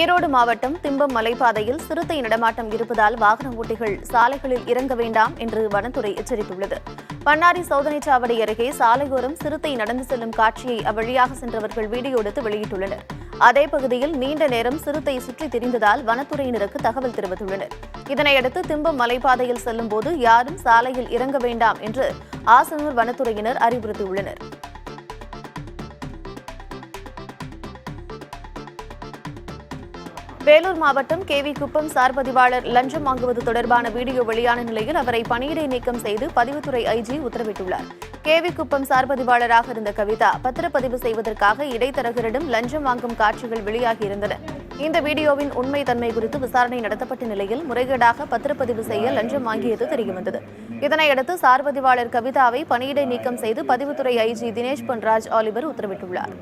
ஈரோடு மாவட்டம் திம்பம் மலைப்பாதையில் சிறுத்தை நடமாட்டம் இருப்பதால் வாகன ஓட்டிகள் சாலைகளில் இறங்க வேண்டாம் என்று வனத்துறை எச்சரித்துள்ளது. பண்ணாரி சோதனைச் சாவடி அருகே சாலையோரம் சிறுத்தை நடந்து செல்லும் காட்சியை அவ்வழியாக சென்றவர்கள் வீடியோ எடுத்து வெளியிட்டுள்ளனர். அதே பகுதியில் நீண்ட நேரம் சிறுத்தை சுற்றித் திரிந்ததால் வனத்துறையினருக்கு தகவல் தெரிவித்துள்ளனர். இதனையடுத்து திம்பம் மலைப்பாதையில் செல்லும்போது யாரும் சாலையில் இறங்க வேண்டாம் என்று ஆசனூர் வனத்துறையினர் அறிவுறுத்தியுள்ளனர். வேலூர் மாவட்டம் கேவி குப்பம் சார் பதிவாளர் லஞ்சம் வாங்குவது தொடர்பான வீடியோ வெளியான நிலையில் அவரை பணியிடை நீக்கம் செய்து பதிவுத்துறை ஐஜி உத்தரவிட்டுள்ளார். கேவி குப்பம் சார் பதிவாளராக இருந்த கவிதா பத்திரப்பதிவு செய்வதற்காக இடைத்தரகரிடம் லஞ்சம் வாங்கும் காட்சிகள் வெளியாகியிருந்தன. இந்த வீடியோவின் உண்மை தன்மை குறித்து விசாரணை நடத்தப்பட்ட நிலையில் முறைகேடாக பத்திரப்பதிவு செய்ய லஞ்சம் வாங்கியது தெரியவந்தது. இதனையடுத்து சார் பதிவாளர் கவிதாவை பணியிடை நீக்கம் செய்து பதிவுத்துறை ஐஜி தினேஷ் பொன்ராஜ் ஆலிவர் உத்தரவிட்டுள்ளார்.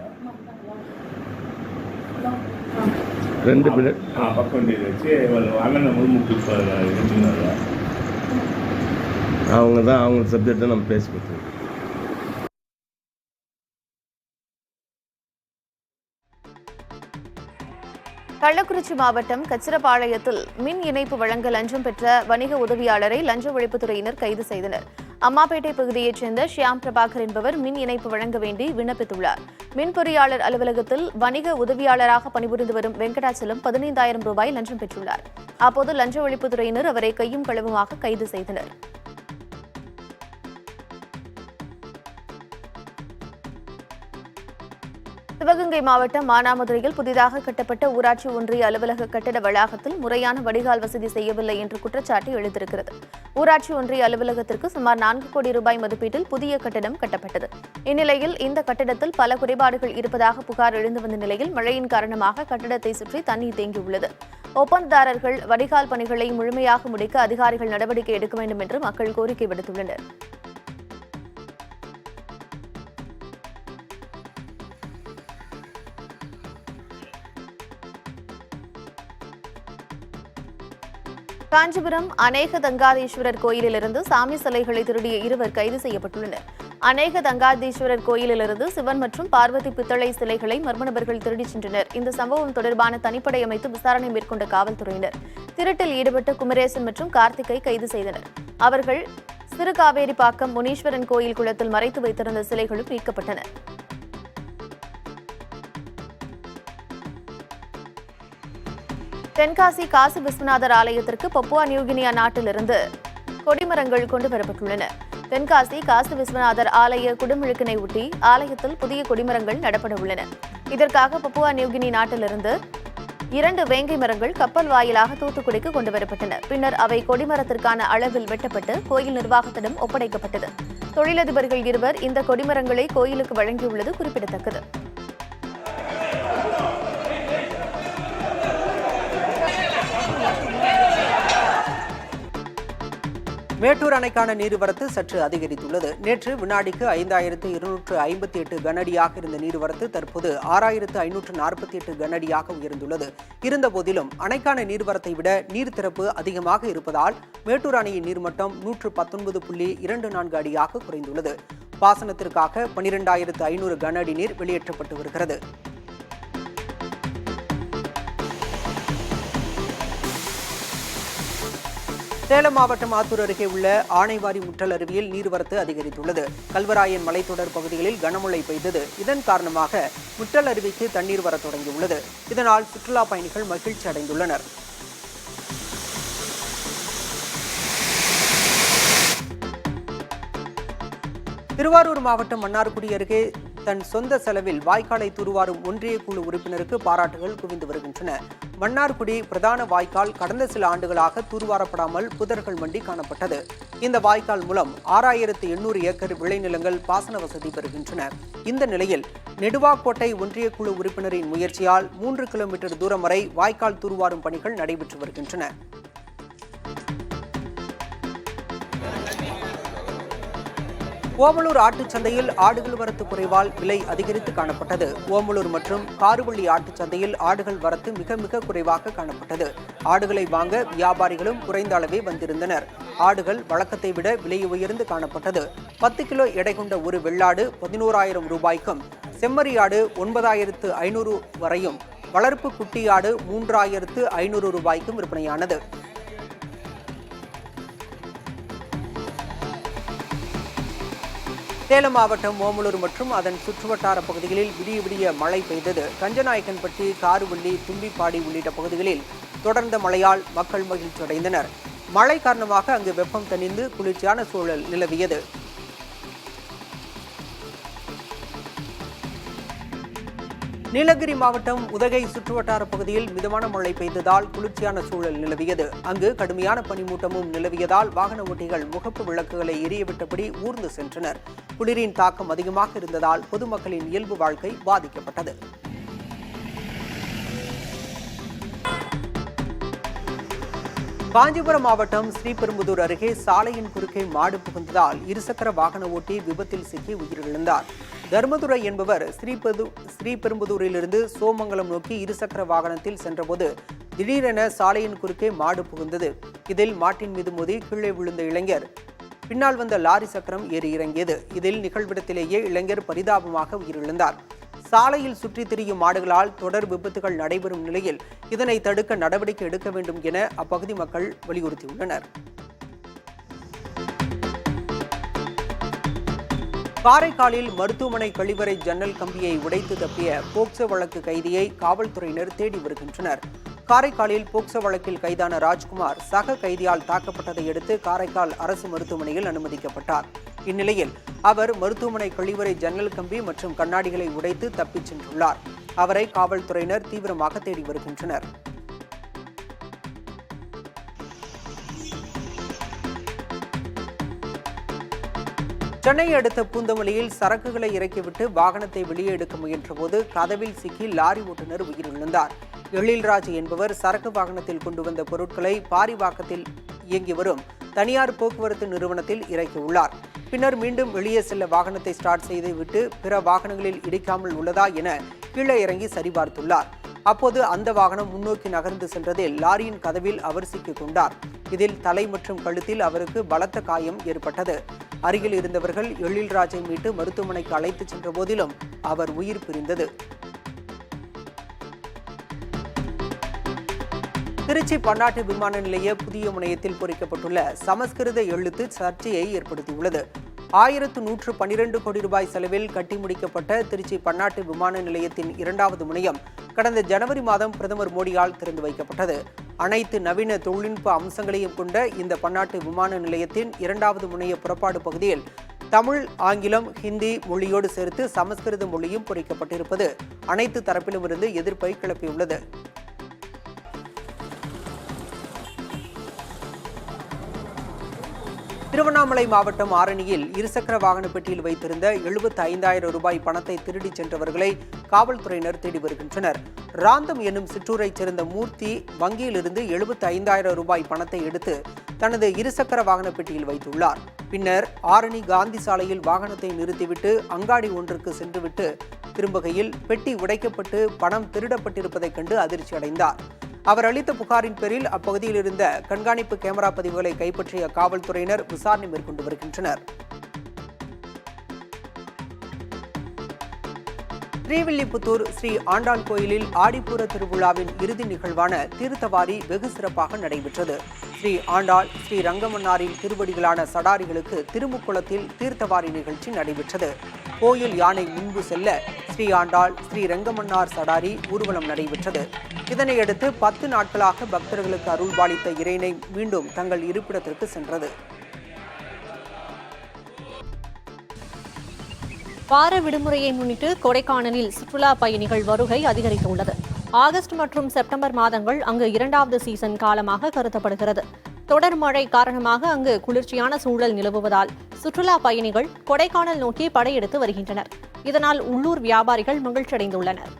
அவங்க தான் அவங்க சப்ஜெக்டை நம்ம பேசி கொடுத்தோம். கள்ளக்குறிச்சி மாவட்டம் கச்சிரப்பாளையத்தில் மின் இணைப்பு வழங்க லஞ்சம் பெற்ற வணிக உதவியாளரை லஞ்ச ஒழிப்புத்துறையினர் கைது செய்தனர். அம்மாப்பேட்டை பகுதியைச் சேர்ந்த ஷியாம் பிரபாகர் என்பவர் மின் இணைப்பு வழங்க வேண்டி விண்ணப்பித்துள்ளார். மின் பொறியாளர் அலுவலகத்தில் வணிக உதவியாளராக பணிபுரிந்து வரும் வெங்கடாச்சலம் 15,000 ரூபாய் லஞ்சம் பெற்றுள்ளார். அப்போது லஞ்ச ஒழிப்புத்துறையினர் அவரை கையும் களவுமாக கைது செய்தனர். சிவகங்கை மாவட்டம் மானாமதுரையில் புதிதாக கட்டப்பட்ட ஊராட்சி ஒன்றிய அலுவலக கட்டட வளாகத்தில் முறையான வடிகால் வசதி செய்யவில்லை என்று குற்றச்சாட்டு எழுந்திருக்கிறது. ஊராட்சி ஒன்றிய அலுவலகத்திற்கு சுமார் 4 கோடி ரூபாய் மதிப்பீட்டில் புதிய கட்டடம் கட்டப்பட்டது. இந்நிலையில் இந்த கட்டடத்தில் பல குறைபாடுகள் இருப்பதாக புகார் எழுந்து வந்த நிலையில் மழையின் காரணமாக கட்டடத்தை சுற்றி தண்ணீர் தேங்கியுள்ளது. ஒப்பந்ததாரர்கள் வடிகால் பணிகளை முழுமையாக முடிக்க அதிகாரிகள் நடவடிக்கை எடுக்க வேண்டும் என்று மக்கள் கோரிக்கை விடுத்துள்ளனர். காஞ்சிபுரம் அநேக தங்காதீஸ்வரர் கோயிலிலிருந்து சாமி சிலைகளை திருடிய 2 கைது செய்யப்பட்டுள்ளனர். அநேக தங்காதீஸ்வரர் கோயிலிலிருந்து சிவன் மற்றும் பார்வதி பித்தளை சிலைகளை மர்ம நபர்கள் திருடிச் சென்றனர். இந்த சம்பவம் தொடர்பான தனிப்படை அமைத்து விசாரணை மேற்கொண்ட காவல்துறையினர் திருட்டில் ஈடுபட்ட குமரேசன் மற்றும் கார்த்திகை கைது செய்தனர். அவர்கள் சிறுகாவேரிப்பாக்கம் முனீஸ்வரன் கோயில் குளத்தில் மறைத்து வைத்திருந்த சிலைகளும் மீட்கப்பட்டன. தென்காசி காசி விஸ்வநாதர் ஆலயத்திற்கு பப்புவா நியூகினியா நாட்டிலிருந்து கொடிமரங்கள் கொண்டு வரப்பட்டுள்ளன. தென்காசி காசி விஸ்வநாதர் ஆலய குடமுழுக்கினை ஒட்டி ஆலயத்தில் புதிய கொடிமரங்கள் நடப்பட உள்ளன. இதற்காக பப்புவா நியூகினி நாட்டிலிருந்து 2 வேங்கை மரங்கள் கப்பல் வாயிலாக தூத்துக்குடிக்கு கொண்டுவரப்பட்டன. பின்னர் அவை கொடிமரத்திற்கான அளவில் வெட்டப்பட்டு கோயில் நிர்வாகத்திடம் ஒப்படைக்கப்பட்டது. தொழிலதிபர்கள் 2 இந்த கொடிமரங்களை கோயிலுக்கு வழங்கியுள்ளது குறிப்பிடத்தக்கது. மேட்டூர் அணைக்கான நீர்வரத்து சற்று அதிகரித்துள்ளது. நேற்று வினாடிக்கு 5,258 கனஅடியாக இருந்த நீர்வரத்து தற்போது 6,548 கனஅடியாக உயர்ந்துள்ளது. இருந்தபோதிலும் அணைக்கான நீர்வரத்தை விட நீர் திறப்பு அதிகமாக இருப்பதால் மேட்டூர் அணையின் நீர்மட்டம் 119.24 அடியாக குறைந்துள்ளது. பாசனத்திற்காக 12,500 கனஅடி நீர் வெளியேற்றப்பட்டு வருகிறது. சேலம் மாவட்டம் ஆத்தூர் அருகே உள்ள ஆனைவாரி முற்றல் அருவியில் நீர்வரத்து அதிகரித்துள்ளது. கல்வராயன் மலைத்தொடர் பகுதிகளில் கனமழை பெய்தது. இதன் காரணமாக முற்றல் அருவிக்கு தண்ணீர் வரத் தொடங்கியுள்ளது. இதனால் சுற்றுலா பயணிகள் மகிழ்ச்சி அடைந்துள்ளனர். திருவாரூர் மாவட்டம் மன்னார்குடி அருகே தன் சொந்த செலவில் வாய்க்காலை தூர்வாரும் ஒன்றிய குழு உறுப்பினருக்கு பாராட்டுகள் குவிந்து வருகின்றன. மன்னார்குடி பிரதான வாய்க்கால் கடந்த சில ஆண்டுகளாக தூர்வாரப்படாமல் புதர்கள் மண்டி காணப்பட்டது. இந்த வாய்க்கால் மூலம் 6,800 ஏக்கர் விளைநிலங்கள் பாசன வசதி பெறுகின்றன. இந்த நிலையில் நெடுவாக்கோட்டை ஒன்றிய குழு உறுப்பினரின் முயற்சியால் 3 கிலோமீட்டர் தூரம் வரை வாய்க்கால் தூர்வாரும் பணிகள் நடைபெற்று வருகின்றன. ஓமலூர் ஆட்டுச்சந்தையில் ஆடுகள் வரத்து குறைவால் விலை அதிகரித்து காணப்பட்டது. ஓமலூர் மற்றும் காருவள்ளி ஆட்டுச்சந்தையில் ஆடுகள் வரத்து மிக மிக குறைவாக காணப்பட்டது. ஆடுகளை வாங்க வியாபாரிகளும் குறைந்த அளவே வந்திருந்தனர். ஆடுகள் வழக்கத்தை விட விலை உயர்ந்து காணப்பட்டது. 10 கிலோ எடை கொண்ட ஒரு வெள்ளாடு 11,000 ரூபாய்க்கும், செம்மறி ஆடு 9,500 வரையும், வளர்ப்பு குட்டியாடு 3500 ரூபாய்க்கும் விற்பனையானது. சேலம் மாவட்டம் ஓமலூர் மற்றும் அதன் சுற்றுவட்டார பகுதிகளில் விடிய மழை பெய்தது. கஞ்சநாயக்கன்பட்டி, காருவள்ளி, தும்பிப்பாடி உள்ளிட்ட பகுதிகளில் தொடர்ந்த மழையால் மக்கள் மகிழ்ச்சி அடைந்தனர். மழை காரணமாக அங்கு வெப்பம் தணிந்து குளிர்ச்சியான சூழல் நிலவியது. நீலகிரி மாவட்டம் உதகை சுற்றுவட்டார பகுதியில் மிதமான மழை பெய்ததால் குளிர்ச்சியான சூழல் நிலவியது. அங்கு கடுமையான பனிமூட்டமும் நிலவியதால் வாகன ஓட்டிகள் முகப்பு விளக்குகளை எரியவிட்டபடி ஊர்ந்து சென்றனர். குளிரின் தாக்கம் அதிகமாக இருந்ததால் பொதுமக்களின் இயல்பு வாழ்க்கை பாதிக்கப்பட்டது. காஞ்சிபுரம் மாவட்டம் ஸ்ரீபெரும்புதூர் அருகே சாலையின் குறுக்கே மாடு புகுந்ததால் இருசக்கர வாகன ஓட்டி விபத்தில் சிக்கி உயிரிழந்தார். தர்மதுரை என்பவர் ஸ்ரீபெரும்புதூரிலிருந்து சோமங்கலம் நோக்கி இருசக்கர வாகனத்தில் சென்றபோது திடீரென சாலையின் குறுக்கே மாடு புகுந்தது. இதில் மாட்டின் மீது மோதி கீழே விழுந்த இளைஞர் பின்னால் வந்த லாரி சக்கரம் ஏறி இறங்கியது. இதில் நிகழ்விடத்திலேயே இளைஞர் பரிதாபமாக உயிரிழந்தார். சாலையில் சுற்றித் திரியும் மாடுகளால் தொடர் விபத்துகள் நடைபெறும் நிலையில் இதனை தடுக்க நடவடிக்கை எடுக்க வேண்டும் என அப்பகுதி மக்கள் வலியுறுத்தியுள்ளனர். காரைக்காலில் மருத்துவமனை கழிவறை ஜன்னல் கம்பியை உடைத்து தப்பிய போக்சோ வழக்கு கைதியை காவல்துறையினர் தேடி வருகின்றனர். காரைக்காலில் போக்சோ வழக்கில் கைதான ராஜ்குமார் சக கைதியால் தாக்கப்பட்டதை அடுத்து காரைக்கால் அரசு மருத்துவமனையில் அனுமதிக்கப்பட்டார். இந்நிலையில் அவர் மருத்துவமனை கழிவறை ஜன்னல் கம்பி மற்றும் கண்ணாடிகளை உடைத்து தப்பிச் சென்றுள்ளார். அவரை காவல்துறையினர் தீவிரமாக தேடி வருகின்றனர். சென்னையை அடுத்த பூந்தமல்லியில் சரக்குகளை இறக்கிவிட்டு வாகனத்தை வெளியே எடுக்க முயன்றபோது கதவில் சிக்கி லாரி ஓட்டுநர் உயிரிழந்தார். எழில்ராஜ் என்பவர் சரக்கு வாகனத்தில் கொண்டு வந்த பொருட்களை பாரிவாக்கத்தில் இயங்கி வரும் தனியார் போக்குவரத்து நிறுவனத்தில் இறக்கியுள்ளார். பின்னர் மீண்டும் வெளியே செல்ல வாகனத்தை ஸ்டார்ட் செய்துவிட்டு பிற வாகனங்களில் இடிக்காமல் உள்ளதா என கீழே இறங்கி சரிபார்த்துள்ளார். அப்போது அந்த வாகனம் முன்னோக்கி நகர்ந்து சென்றதில் லாரியின் கதவில் அவர் சிக்கிக் கொண்டார். இதில் தலை மற்றும் கழுத்தில் அவருக்கு பலத்த காயம் ஏற்பட்டது. அருகில் இருந்தவர்கள் எழில்ராஜை மீட்டு மருத்துவமனைக்கு அழைத்துச் சென்ற போதிலும் அவர் உயிர் பிரிந்தது. திருச்சி பன்னாட்டு விமான நிலைய புதிய முனையத்தில் பொறிக்கப்பட்டுள்ள சமஸ்கிருத எழுத்து சர்ச்சையை ஏற்படுத்தியுள்ளது. 1112 கோடி ரூபாய் செலவில் கட்டி முடிக்கப்பட்ட திருச்சி பன்னாட்டு விமான நிலையத்தின் 2வது முனையம் கடந்த ஜனவரி மாதம் பிரதமர் மோடியால் திறந்து வைக்கப்பட்டது. அனைத்து நவீன தொழில்நுட்ப அம்சங்களையும் கொண்ட இந்த பன்னாட்டு விமான நிலையத்தின் 2வது முனைய புறப்பாடு பகுதியில் தமிழ், ஆங்கிலம், ஹிந்தி மொழியோடு சேர்த்து சமஸ்கிருத மொழியும் பொறிக்கப்பட்டிருப்பது அனைத்து தரப்பிலும் இருந்து எதிர்ப்பை கிளப்பியுள்ளது. திருவண்ணாமலை மாவட்டம் ஆரணியில் இருசக்கர வாகன பெட்டியில் வைத்திருந்த 75,000 ரூபாய் பணத்தை திருடிச் சென்றவர்களை காவல்துறையினர் தேடி வருகின்றனர். ராந்தம் என்னும் சிற்றூரைச் சேர்ந்த மூர்த்தி வங்கியிலிருந்து 75,000 ரூபாய் பணத்தை எடுத்து தனது இருசக்கர வாகன பெட்டியில் வைத்துள்ளார். பின்னர் ஆரணி காந்தி சாலையில் வாகனத்தை நிறுத்திவிட்டு அங்காடி ஒன்றுக்கு சென்றுவிட்டு திரும்புகையில் பெட்டி உடைக்கப்பட்டு பணம் திருடப்பட்டிருப்பதைக் கண்டு அதிர்ச்சி அடைந்தார். அவர் அளித்த புகாரின் பேரில் அப்பகுதியில் இருந்த கண்காணிப்பு கேமரா பதிவுகளை கைப்பற்றிய காவல்துறையினர் விசாரணை மேற்கொண்டு வருகின்றனர். ஸ்ரீவில்லிபுத்தூர் ஸ்ரீ ஆண்டாள் கோயிலில் ஆடிப்பூர திருவிழாவின் இறுதி நிகழ்வான தீர்த்தவாரி வெகு சிறப்பாக நடைபெற்றது. ஸ்ரீ ஆண்டாள், ஸ்ரீ ரங்கமன்னாரின் திருவடிகளான சடாரிகளுக்கு திருமுக்குளத்தில் தீர்த்தவாரி நிகழ்ச்சி நடைபெற்றது. கோயில் யானை முன்பு செல்ல ஸ்ரீ ஆண்டாள், ஸ்ரீ ரங்கமன்னார் சடாரி ஊர்வலம் நடைபெற்றது. இதனையடுத்து 10 நாட்களாக பக்தர்களுக்கு அருள்பாலித்த இறைனை மீண்டும் தங்கள் இருப்பிடத்திற்கு சென்றது. வார விடுமுறையை முன்னிட்டு கொடைக்கானலில் சுற்றுலா பயணிகள் வருகை அதிகரித்துள்ளது. ஆகஸ்ட் மற்றும் செப்டம்பர் மாதங்கள் அங்கு 2வது சீசன் காலமாக கருதப்படுகிறது. தொடர் மழை காரணமாக அங்கு குளிர்ச்சியான சூழல் நிலவுவதால் சுற்றுலா பயணிகள் கொடைக்கானல் நோக்கி படையெடுத்து வருகின்றனர். இதனால் உள்ளூர் வியாபாரிகள் மகிழ்ச்சியடைந்துள்ளனர்.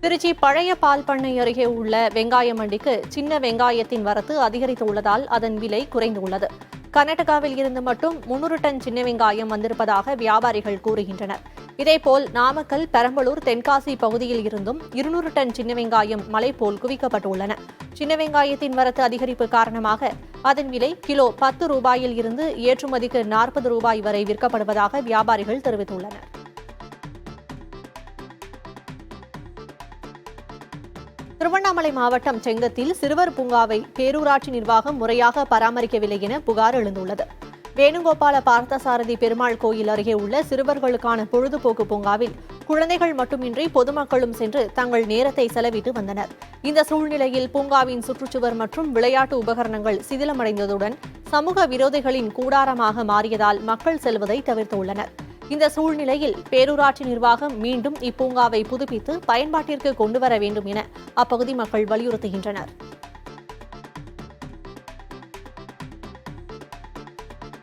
திருச்சி பழைய பால் பண்ணை அருகே உள்ள வெங்காய மண்டிக்கு சின்ன வெங்காயத்தின் வரத்து அதிகரித்துள்ளதால் அதன் விலை குறைந்துள்ளது. கர்நாடகாவில் இருந்து மட்டும் 300 டன் சின்ன வெங்காயம் வந்திருப்பதாக வியாபாரிகள் கூறுகின்றனர். இதேபோல் நாமக்கல், பெரம்பலூர், தென்காசி பகுதியில் இருந்தும் 200 டன் சின்ன வெங்காயம் மலை போல் குவிக்கப்பட்டுள்ளன. சின்ன வெங்காயத்தின் வரத்து அதிகரிப்பு காரணமாக அதன் விலை கிலோ 10 ரூபாயில் இருந்து ஏற்றுமதிக்கு 40 ரூபாய் வரை விற்கப்படுவதாக வியாபாரிகள் தெரிவித்துள்ளனர். திருவண்ணாமலை மாவட்டம் செங்கத்தில் சிறுவர் பூங்காவை பேரூராட்சி நிர்வாகம் முறையாக பராமரிக்கவில்லை என புகார் எழுந்துள்ளது. வேணுகோபால பார்த்தசாரதி பெருமாள் கோயில் அருகே உள்ள சிறுவர்களுக்கான பொழுதுபோக்கு பூங்காவில் குழந்தைகள் மட்டுமின்றி பொதுமக்களும் சென்று தங்கள் நேரத்தை செலவிட்டு வந்தனர். இந்த சூழ்நிலையில் பூங்காவின் சுற்றுச்சுவர் மற்றும் விளையாட்டு உபகரணங்கள் சிதிலமடைந்ததுடன் சமூக விரோதிகளின் கூடாரமாக மாறியதால் மக்கள் செல்வதை தவிர்த்துள்ளனர். இந்த சூழ்நிலையில் பேரூராட்சி நிர்வாகம் மீண்டும் இப்பூங்காவை புதுப்பித்து பயன்பாட்டிற்கு கொண்டுவர வேண்டும் என அப்பகுதி மக்கள் வலியுறுத்துகின்றனர்.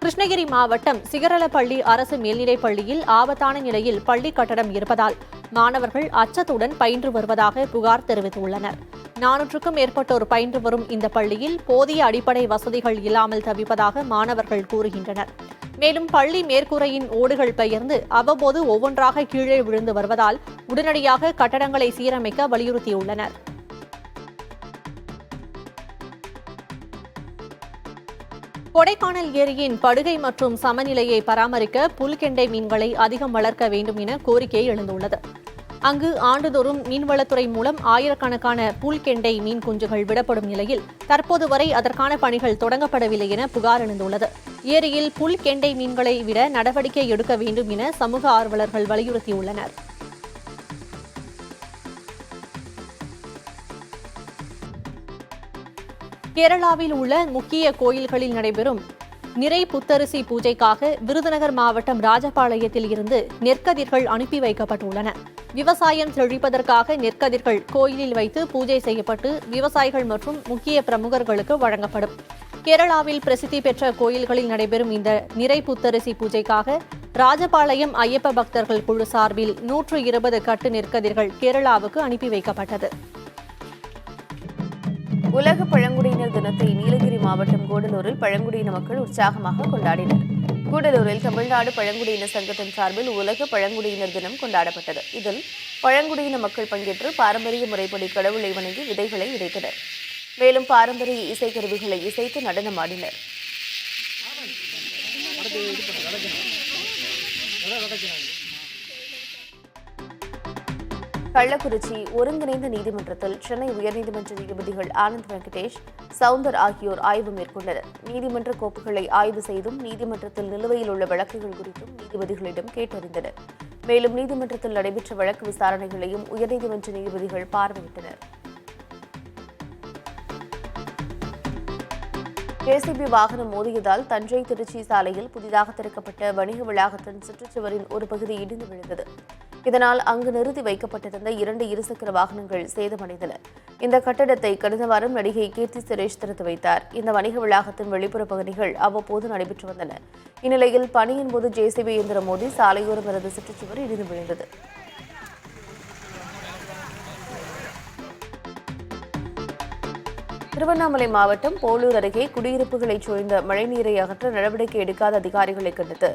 கிருஷ்ணகிரி மாவட்டம் சிகரலப்பள்ளி அரசு மேல்நிலைப் பள்ளியில் ஆபத்தான நிலையில் பள்ளி கட்டடம் இருப்பதால் மாணவர்கள் அச்சத்துடன் பயின்று வருவதாக புகார் தெரிவித்துள்ளனர். 400க்கும் மேற்பட்டோர் பயின்று வரும் இந்த பள்ளியில் போதிய அடிப்படை வசதிகள் இல்லாமல் தவிப்பதாக மாணவர்கள் கூறுகின்றனர். மேலும் பள்ளி மேற்கூரையின் ஓடுகள் பெயர்ந்து அவ்வப்போது ஒவ்வொன்றாக கீழே விழுந்து வருவதால் உடனடியாக கட்டடங்களை சீரமைக்க வலியுறுத்தியுள்ளனர். கொடைக்கானல் ஏரியின் படுகை மற்றும் சமநிலையை பராமரிக்க புல்கெண்டை மீன்களை அதிகம் வளர்க்க வேண்டும் என கோரிக்கை எழுந்துள்ளது. அங்கு ஆண்டுதோறும் மீன்வளத்துறை மூலம் ஆயிரக்கணக்கான புல்கெண்டை மீன் குஞ்சுகள் விடப்படும் நிலையில் தற்போது வரை அதற்கான பணிகள் தொடங்கப்படவில்லை என புகார் எழுந்துள்ளது. ஏரியில் புல்கெண்டை மீன்களை விட நடவடிக்கை எடுக்க வேண்டும் என சமூக ஆர்வலர்கள் வலியுறுத்தியுள்ளனர். கேரளாவில் உள்ள முக்கிய கோயில்களில் நடைபெறும் நிறை புத்தரிசி பூஜைக்காக விருதுநகர் மாவட்டம் ராஜபாளையத்தில் இருந்து நெற்கதிர்கள் அனுப்பி வைக்கப்பட்டுள்ளன. விவசாயம் செழிப்பதற்காக நெற்கதிர்கள் கோயிலில் வைத்து பூஜை செய்யப்பட்டு விவசாயிகள் மற்றும் முக்கிய பிரமுகர்களுக்கு வழங்கப்படும். கேரளாவில் பிரசித்தி பெற்ற கோயில்களில் நடைபெறும் இந்த நிறை புத்தரிசி பூஜைக்காக ராஜபாளையம் ஐயப்ப பக்தர்கள் குழு சார்பில் 120 கட்டு நெற்கதிர்கள் கேரளாவுக்கு அனுப்பி வைக்கப்பட்டது. உலக பழங்குடியினர் தினத்தை நீலகிரி மாவட்டம் கூடலூரில் பழங்குடியின மக்கள் உற்சாகமாக கொண்டாடினர். கூடலூரில் தமிழ்நாடு பழங்குடியின சங்கத்தின் சார்பில் உலக பழங்குடியினர் தினம் கொண்டாடப்பட்டது. இதில் பழங்குடியின மக்கள் பங்கேற்று பாரம்பரிய முறைப்படி கடவுளை வணங்கி விதைகளை விதைத்தனர். மேலும் பாரம்பரிய இசைக்கருவிகளை இசைத்து நடனமாடினர். கள்ளக்குறிச்சி ஒருங்கிணைந்த நீதிமன்றத்தில் சென்னை உயர்நீதிமன்ற நீதிபதிகள் ஆனந்த் வெங்கடேஷ், சவுந்தர் ஆகியோர் ஆய்வு மேற்கொண்டனர். நீதிமன்ற கோப்புகளை ஆய்வு செய்தும் நீதிமன்றத்தில் நிலுவையில் உள்ள வழக்குகள் குறித்தும் நீதிபதிகளிடம் கேட்டறிந்தனர். மேலும் நீதிமன்றத்தில் நடைபெற்ற வழக்கு விசாரணைகளையும் உயர்நீதிமன்ற நீதிபதிகள் பார்வையிட்டனர். ஜேசிபி வாகனம் மோதியதால் தஞ்சை திருச்சி சாலையில் புதிதாக திறக்கப்பட்ட வணிக வளாகத்தின் சுற்றுச்சுவரின் ஒரு பகுதி இடிந்து விழுந்தது. இதனால் அங்கு நிறுத்தி வைக்கப்பட்டிருந்த 2 இருசக்கர வாகனங்கள் சேதமடைந்தன. இந்த கட்டடத்தை கடந்த வாரம் நடிகை கீர்த்தி சுரேஷ் திறந்து வைத்தார். இந்த வணிக வளாகத்தின் வெளிப்புற பகுதிகள் அவ்வப்போது நடைபெற்று வந்தன. இந்நிலையில் பணியின் போது ஜேசிபி இயந்திரம் மோதி சாலையோரம் இருந்த சுற்றுச்சுவர் இடிந்து விழுந்தது. திருவண்ணாமலை மாவட்டம் போலூர் அருகே குடியிருப்புகளைச் சூழ்ந்த மழைநீரை அகற்ற நடவடிக்கை எடுக்காத அதிகாரிகளை கண்டித்து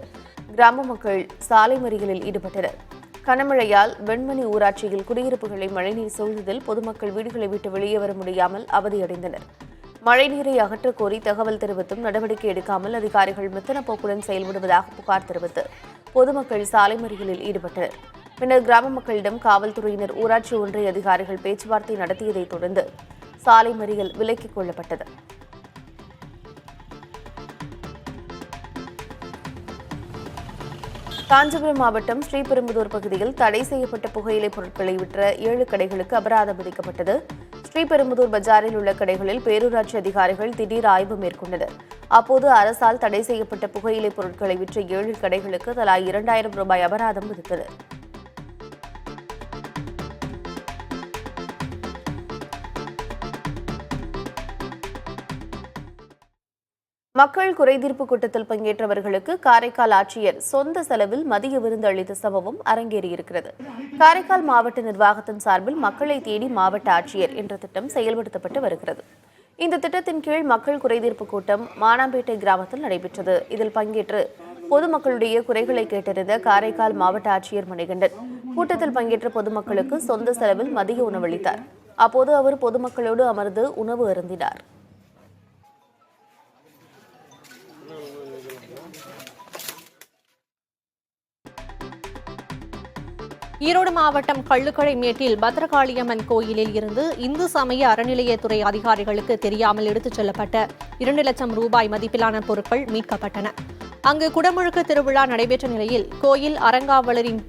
கிராம மக்கள் சாலை மறியலில் ஈடுபட்டனர். கனமழையால் வெண்மணி ஊராட்சியில் குடியிருப்புகளை மழைநீர் சூழ்ந்ததில் பொதுமக்கள் வீடுகளை விட்டு வெளியே வர முடியாமல் அவதியடைந்தனர். மழைநீரை அகற்றக் கோரி தகவல் தெரிவித்தும் நடவடிக்கை எடுக்காமல் அதிகாரிகள் மெத்தன போக்குடன் செயல்படுவதாக புகார் தெரிவித்து பொதுமக்கள் சாலை மறியலில் ஈடுபட்டனர். பின்னர் கிராம மக்களிடம் காவல்துறையினர், ஊராட்சி ஒன்றிய அதிகாரிகள் பேச்சுவார்த்தை நடத்தியதைத் தொடர்ந்து சாலை மறியல் விலக்கிக் கொள்ளப்பட்டது. காஞ்சிபுரம் மாவட்டம் ஸ்ரீபெரும்புதூர் பகுதியில் தடை செய்யப்பட்ட புகையிலை பொருட்களை விற்ற 7 கடைகளுக்கு அபராதம் விதிக்கப்பட்டது. ஸ்ரீபெரும்புதூர் பஜாரில் உள்ள கடைகளில் பேரூராட்சி அதிகாரிகள் திடீர் ஆய்வு மேற்கொண்டனர். அப்போது அரசால் தடை செய்யப்பட்ட புகையிலை பொருட்களை விற்ற 7 கடைகளுக்கு தலா 2000 ரூபாய் அபராதம் விதித்தனர். மக்கள் குறைதீர்ப்பு கூட்டத்தில் பங்கேற்றவர்களுக்கு காரைக்கால் ஆட்சியர் சொந்த செலவில் மதிய விருந்து அளித்த சம்பவம் அரங்கேறியிருக்கிறது. காரைக்கால் மாவட்ட நிர்வாகத்தின் சார்பில் மக்களை தேடி மாவட்ட ஆட்சியர் என்ற திட்டம் செயல்படுத்தப்பட்டு வருகிறது. இந்த திட்டத்தின் கீழ் மக்கள் குறைதீர்ப்பு கூட்டம் மானாம்பேட்டை கிராமத்தில் நடைபெற்றது. இதில் பங்கேற்று பொதுமக்களுடைய குறைகளை கேட்டறிந்த காரைக்கால் மாவட்ட ஆட்சியர் மணிகண்டன் கூட்டத்தில் பங்கேற்ற பொதுமக்களுக்கு சொந்த செலவில் மதிய உணவளித்தார். அப்போது அவர் பொதுமக்களோடு அமர்ந்து உணவு அருந்தினார். ஈரோடு மாவட்டம் கள்ளுக்கடை மேட்டில் பத்ரகாளியம்மன் கோயிலில் இருந்து இந்து சமய அறநிலையத்துறை அதிகாரிகளுக்கு தெரியாமல் எடுத்துச் செல்லப்பட்ட 2 லட்சம் ரூபாய் மதிப்பிலான பொருட்கள் மீட்கப்பட்டன. அங்கு குடமுழுக்கு திருவிழா நடைபெற்ற நிலையில் கோயில் அறங்காவலரின்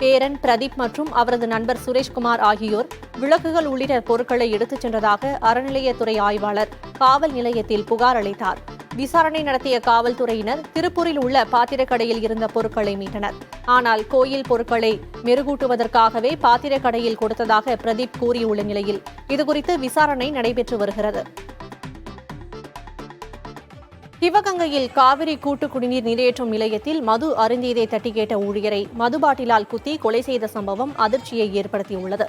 பேரன் பிரதீப் மற்றும் அவரது நண்பர் சுரேஷ்குமார் ஆகியோர் விளக்குகள் உள்ளிட்ட பொருட்களை எடுத்துச் சென்றதாக அறநிலையத்துறை ஆய்வாளர் காவல் நிலையத்தில் புகார் அளித்தார். விசாரணை நடத்திய காவல்துறையினர் திருப்பூரில் உள்ள பாத்திரக்கடையில் இருந்த பொருட்களை மீட்டனர். ஆனால் கோயில் பொருட்களை மெருகூட்டுவதற்காகவே பாத்திரக்கடையில் கொடுத்ததாக பிரதீப் கூறியுள்ள நிலையில் இதுகுறித்து விசாரணை நடைபெற்று வருகிறது. சிவகங்கையில் காவிரி கூட்டு குடிநீர் நீரேற்றும் நிலையத்தில் மது அருந்தியதை தட்டி கேட்ட ஊழியரை மது பாட்டிலால் குத்தி கொலை செய்த சம்பவம் அதிர்ச்சியை ஏற்படுத்தியுள்ளது.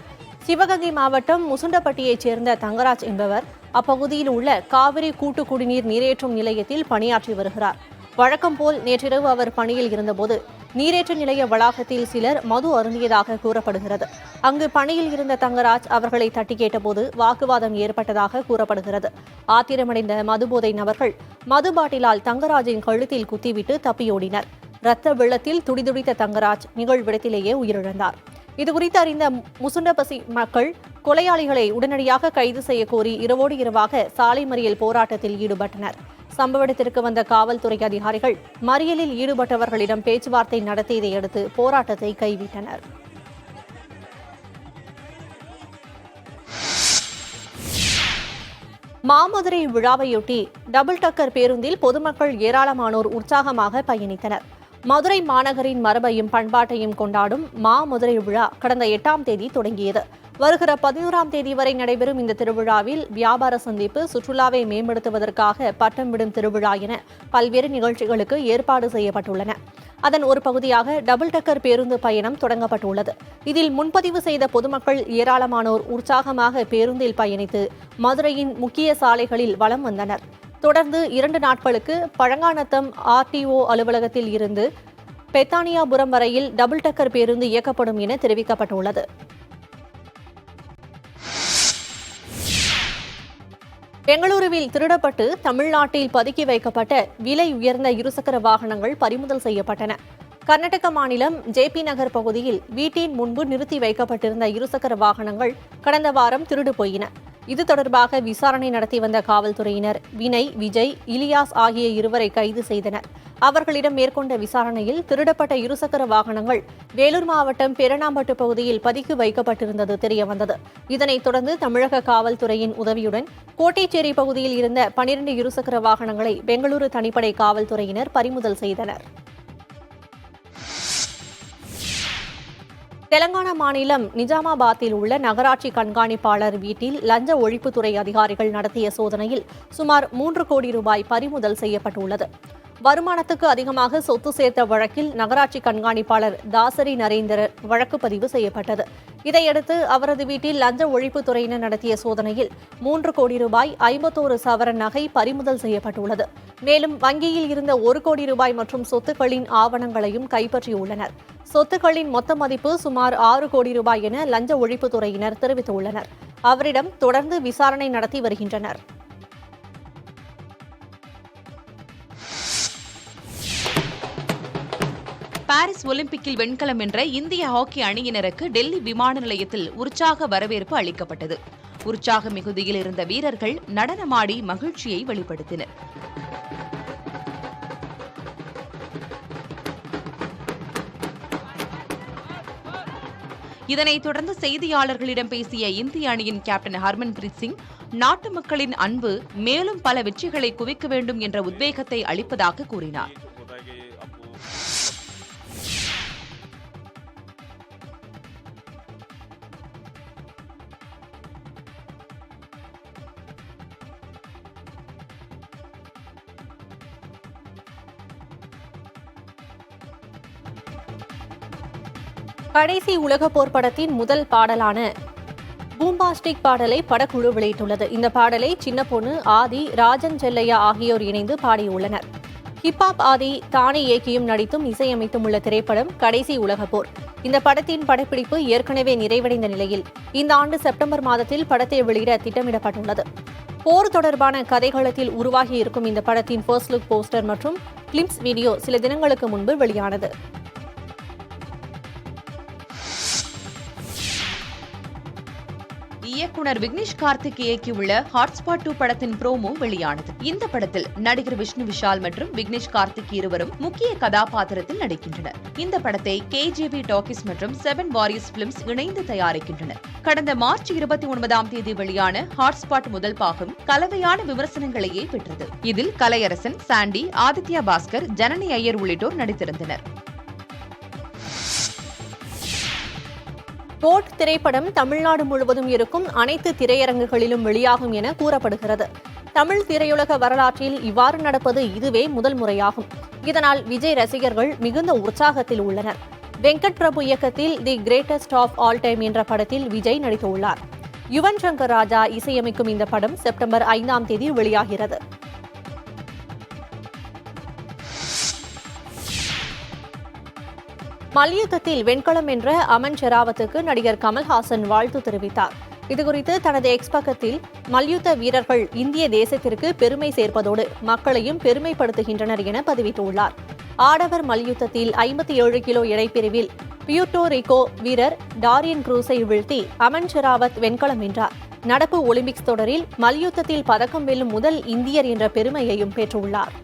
சிவகங்கை மாவட்டம் முசுண்டப்பட்டியைச் சேர்ந்த தங்கராஜ் என்பவர் அப்பகுதியில் உள்ள காவிரி கூட்டு குடிநீர் நீரேற்றும் நிலையத்தில் பணியாற்றி வருகிறார். வழக்கம் போல் நேற்றிரவு அவர் பணியில் இருந்தபோது நீரேற்று நிலைய வளாகத்தில் சிலர் மது அருந்தியதாக கூறப்படுகிறது. அங்கு பணியில் இருந்த தங்கராஜ் அவர்களை தட்டி கேட்டபோது வாக்குவாதம் ஏற்பட்டதாக கூறப்படுகிறது. ஆத்திரமடைந்த மதுபோதை நபர்கள் மது பாட்டிலால் தங்கராஜின் கழுத்தில் குத்திவிட்டு தப்பியோடினர். இரத்த வெள்ளத்தில் துடிதுடித்த தங்கராஜ் நிகழ்விடத்திலேயே உயிரிழந்தார். இதுகுறித்து அறிந்த முசுண்டபசி மக்கள் கொலையாளிகளை உடனடியாக கைது செய்ய கோரி இரவோடு இரவாக சாலை மறியல் போராட்டத்தில் ஈடுபட்டனர். சம்பவ இடத்திற்கு வந்த காவல்துறை அதிகாரிகள் மறியலில் ஈடுபட்டவர்களிடம் பேச்சுவார்த்தை நடத்தியதை அடுத்து போராட்டத்தை கைவிட்டனர். மாமதுரை விழாவையொட்டி டபுள் டக்கர் பேருந்தில் பொதுமக்கள் ஏராளமானோர் உற்சாகமாக பயணித்தனர். மதுரை மாநகரின் மரபையும் பண்பாட்டையும் கொண்டாடும் மாமதுரை விழா கடந்த 8ஆம் தேதி தொடங்கியது. வருகிற 11ஆம் தேதி வரை நடைபெறும் இந்த திருவிழாவில் வியாபார சந்திப்பு, சுற்றுலாவை மேம்படுத்துவதற்காக பட்டம் விடும் திருவிழா என பல்வேறு நிகழ்ச்சிகளுக்கு ஏற்பாடு செய்யப்பட்டுள்ளன. அதன் ஒரு பகுதியாக டபுள் டக்கர் பேருந்து பயணம் தொடங்கப்பட்டுள்ளது. இதில் முன்பதிவு செய்த பொதுமக்கள் ஏராளமானோர் உற்சாகமாக பேருந்தில் பயணித்து மதுரையின் முக்கிய சாலைகளில் வலம் வந்தனர். தொடர்ந்து 2 நாட்களுக்கு பழங்காநத்தம் RTO அலுவலகத்தில் இருந்து பெத்தானியாபுரம் வரையில் டபுள் டக்கர் பேருந்து இயக்கப்படும் என தெரிவிக்கப்பட்டுள்ளது. பெங்களூருவில் திருடப்பட்டு தமிழ்நாட்டில் பதுக்கி வைக்கப்பட்ட விலை உயர்ந்த இருசக்கர வாகனங்கள் பறிமுதல் செய்யப்பட்டன. கர்நாடக மாநிலம் JP நகர் பகுதியில் வீட்டின் முன்பு நிறுத்தி வைக்கப்பட்டிருந்த இருசக்கர வாகனங்கள் கடந்த வாரம் திருடு போயின. இது தொடர்பாக விசாரணை நடத்தி வந்த காவல்துறையினர் வினய், விஜய், இலியாஸ் ஆகிய இருவரை கைது செய்தனர். அவர்களிடம் மேற்கொண்ட விசாரணையில் திருடப்பட்ட இருசக்கர வாகனங்கள் வேலூர் மாவட்டம் பெரணாம்பட்டு பகுதியில் பதுக்கி வைக்கப்பட்டிருந்தது தெரியவந்தது. இதனைத் தொடர்ந்து தமிழக காவல்துறையின் உதவியுடன் கோட்டைச்சேரி பகுதியில் இருந்த 12 இருசக்கர வாகனங்களை பெங்களூரு தனிப்படை காவல்துறையினர் பறிமுதல் செய்தனர். தெலங்கானா மாநிலம் நிஜாமாபாத்தில் உள்ள நகராட்சி கண்காணிப்பாளர் வீட்டில் லஞ்ச ஒழிப்புத்துறை அதிகாரிகள் நடத்திய சோதனையில் சுமார் 3 கோடி ரூபாய் பறிமுதல் செய்யப்பட்டுள்ளது. வருமானத்துக்கு அதிகமாக சொத்து சேர்த்த வழக்கில் நகராட்சி கண்காணிப்பாளர் தாசரி நரேந்தர் வழக்கு பதிவு செய்யப்பட்டது. இதையடுத்து அவரது வீட்டில் லஞ்ச ஒழிப்புத்துறையினர் நடத்திய சோதனையில் 3 கோடி ரூபாய் 51 சவரன் நகை பறிமுதல் செய்யப்பட்டுள்ளது. மேலும் வங்கியில் இருந்த 1 கோடி ரூபாய் மற்றும் சொத்துக்களின் ஆவணங்களையும் கைப்பற்றியுள்ளனர். சொத்துக்களின் மொத்த மதிப்பு சுமார் 6 கோடி ரூபாய் என லஞ்ச ஒழிப்புத்துறையினர் தெரிவித்துள்ளனர். அவரிடம் தொடர்ந்து விசாரணை நடத்தி வருகின்றனர். பாரிஸ் ஒலிம்பிக்கில் வெண்கலம் வென்ற இந்திய ஹாக்கி அணியினருக்கு டெல்லி விமான நிலையத்தில் உற்சாக வரவேற்பு அளிக்கப்பட்டது. உற்சாக மிகுதியில் இருந்த வீரர்கள் நடனமாடி மகிழ்ச்சியை வெளிப்படுத்தினர். இதனைத் தொடர்ந்து செய்தியாளர்களிடம் பேசிய இந்திய அணியின் கேப்டன் ஹர்மன்பிரீத் சிங், நாட்டு மக்களின் அன்பு மேலும் பல வெற்றிகளை குவிக்க வேண்டும் என்ற உத்வேகத்தை அளிப்பதாக கூறினார். கடைசி உலகப் போர் படத்தின் முதல் பாடலான பூம்பாஸ்டிக் பாடலை படக்குழு வெளியிட்டுள்ளது. இந்த பாடலை சின்ன பொண்ணு, ஆதி, ராஜன் செல்லையா ஆகியோர் இணைந்து பாடியுள்ளனர். ஹிப்ஹாப் ஆதி தானே இயக்கியும் நடித்தும் இசையமைத்தும் உள்ள திரைப்படம் கடைசி உலகப் போர். இந்த படத்தின் படப்பிடிப்பு ஏற்கனவே நிறைவடைந்த நிலையில் இந்த ஆண்டு செப்டம்பர் மாதத்தில் படத்தை வெளியிட திட்டமிடப்பட்டுள்ளது. போர் தொடர்பான கதைகளத்தில் உருவாகி இருக்கும் இந்த படத்தின் ஃபர்ஸ்ட் லுக் போஸ்டர் மற்றும் கிளிம்ஸ் வீடியோ சில தினங்களுக்கு முன்பு வெளியானது. இயக்குனர் விக்னேஷ் கார்த்திக் இயக்கியுள்ள ஹாட்ஸ்பாட் 2 படத்தின் ப்ரோமோ வெளியானது. இந்த படத்தில் நடிகர் விஷ்ணு விஷால் மற்றும் விக்னேஷ் கார்த்திக் இருவரும் முக்கிய கதாபாத்திரத்தில் நடிக்கின்றனர். இந்த படத்தை KJV டாக்கீஸ் மற்றும் 7 வாரியர்ஸ் பிலிம்ஸ் இணைந்து தயாரிக்கின்றனர். கடந்த மார்ச் 29ஆம் தேதி வெளியான ஹாட்ஸ்பாட் முதல் பாகம் கலவையான விமர்சனங்களையே பெற்றது. இதில் கலையரசன், சாண்டி, ஆதித்யா பாஸ்கர், ஜனனி ஐயர் உள்ளிட்டோர் நடித்திருந்தனர். கோட் திரைப்படம் தமிழ்நாடு முழுவதும் இருக்கும் அனைத்து திரையரங்குகளிலும் வெளியாகும் என கூறப்படுகிறது. தமிழ் திரையுலக வரலாற்றில் இவ்வாறு நடப்பது இதுவே முதல் முறையாகும். இதனால் விஜய் ரசிகர்கள் மிகுந்த உற்சாகத்தில் உள்ளனர். வெங்கட் பிரபு இயக்கத்தில் the greatest of all time என்ற படத்தில் விஜய் நடித்துள்ளார். யுவன் சங்கர் ராஜா இசையமைக்கும் இந்த படம் செப்டம்பர் 5ஆம் தேதி வெளியாகிறது. மல்யுத்தத்தில் வெண்கலம் என்ற அமன் ஷெராவத்துக்கு நடிகர் கமல்ஹாசன் வாழ்த்து தெரிவித்தார். இதுகுறித்து தனது எக்ஸ் பக்கத்தில் மல்யுத்த வீரர்கள் இந்திய தேசத்திற்கு பெருமை சேர்ப்பதோடு மக்களையும் பெருமைப்படுத்துகின்றனர் என பதிவிட்டுள்ளார். ஆடவர் மல்யுத்தத்தில் 57 கிலோ எடைப்பிரிவில் பியூர்டோ ரிகோ வீரர் டாரியன் குரூஸை வீழ்த்தி அமன் ஷெராவத் வெண்கலம் வென்றார். நடப்பு ஒலிம்பிக்ஸ் தொடரில் மல்யுத்தத்தில் பதக்கம் வெல்லும் முதல் இந்தியர் என்ற பெருமையையும் பெற்றுள்ளார்.